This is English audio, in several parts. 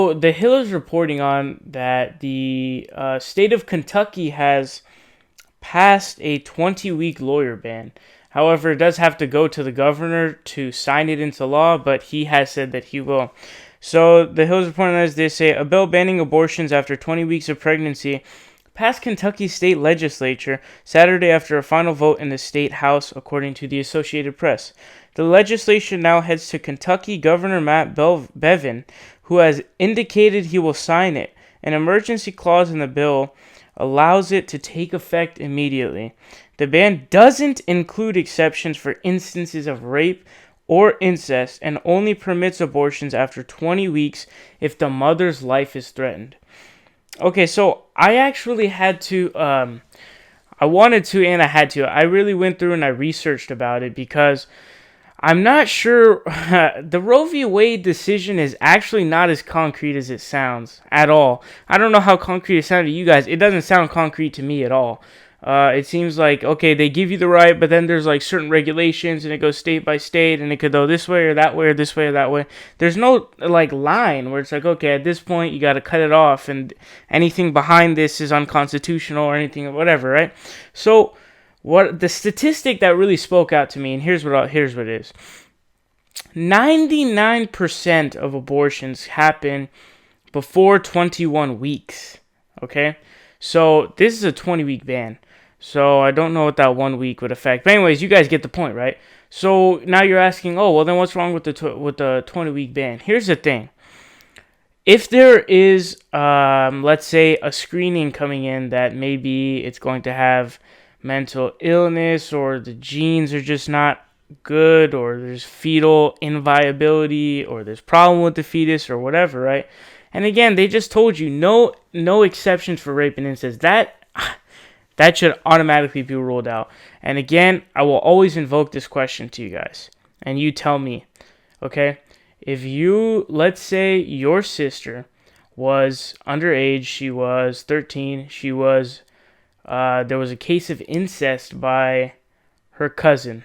So the Hill is reporting on that the state of Kentucky has passed a 20-week lawyer ban. However, it does have to go to the governor to sign it into law, but he has said that he will. So the Hill's reporting as they say a bill banning abortions after 20 weeks of pregnancy passed Kentucky state legislature Saturday after a final vote in the state house, according to the Associated Press. The legislation now heads to Kentucky Governor Matt Bevin, who has indicated he will sign it. An emergency clause in the bill allows it to take effect immediately. The ban doesn't include exceptions for instances of rape or incest and only permits abortions after 20 weeks if the mother's life is threatened. Okay, so I actually had to, I wanted to and I had to. I really went through and I researched about it because I'm not sure. The Roe v. Wade decision is actually not as concrete as it sounds at all. I don't know how concrete it sounded to you guys. It doesn't sound concrete to me at all. It seems like, okay, they give you the right, but then there's like certain regulations and it goes state by state and it could go this way or that way or this way or that way. There's no like line where it's like, okay, at this point you got to cut it off and anything behind this is unconstitutional or anything or whatever, right? So what the statistic that really spoke out to me, and here's what it is. 99% of abortions happen before 21 weeks, okay? So this is a 20-week ban. So I don't know what that 1 week would affect. But anyways, you guys get the point, right? So now you're asking, oh, well then what's wrong with the 20-week ban? Here's the thing. If there is, let's say, a screening coming in that maybe it's going to have mental illness or the genes are just not good or there's fetal inviability or there's problem with the fetus or whatever, right? And again, they just told you no exceptions for rape and incest. That should automatically be ruled out. And again, I will always invoke this question to you guys. And you tell me, okay? If you, let's say your sister was underage, she was 13, there was a case of incest by her cousin.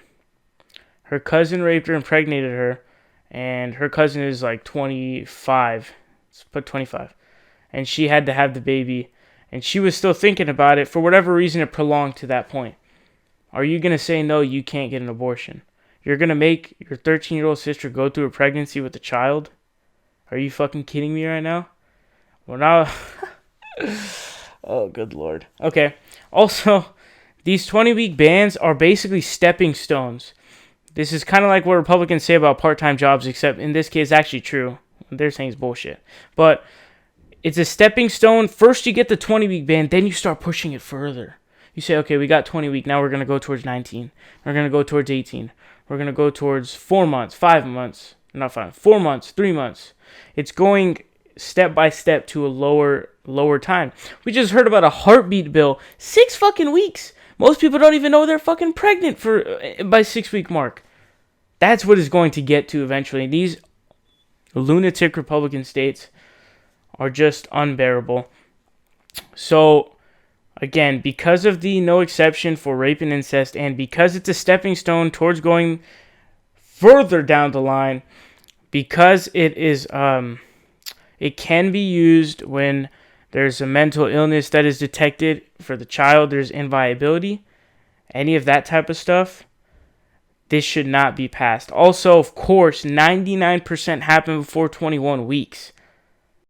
Her cousin raped her, impregnated her, and her cousin is like 25. Let's put 25. And she had to have the baby, and she was still thinking about it. For whatever reason, it prolonged to that point. Are you going to say, no, you can't get an abortion? You're going to make your 13-year-old sister go through a pregnancy with a child? Are you fucking kidding me right now? Well, now... Oh, good lord. Okay. Also, these 20-week bans are basically stepping stones. This is kind of like what Republicans say about part-time jobs, except in this case, it's actually true. They're saying it's bullshit. But it's a stepping stone. First, you get the 20-week ban, then you start pushing it further. You say, okay, we got 20 weeks. Now we're going to go towards 19. We're going to go towards 18. We're going to go towards 4 months, 5 months. Not 5, 4 months, 3 months. It's going step by step to a lower time. We just heard about a heartbeat bill. 6 fucking weeks. Most people don't even know they're fucking pregnant by 6 week mark. That's what it's going to get to eventually. These lunatic Republican states are just unbearable. So, again, because of the no exception for rape and incest, and because it's a stepping stone towards going further down the line, because it is, it can be used when there's a mental illness that is detected for the child, there's inviolability, any of that type of stuff, this should not be passed. Also, of course, 99% happen before 21 weeks.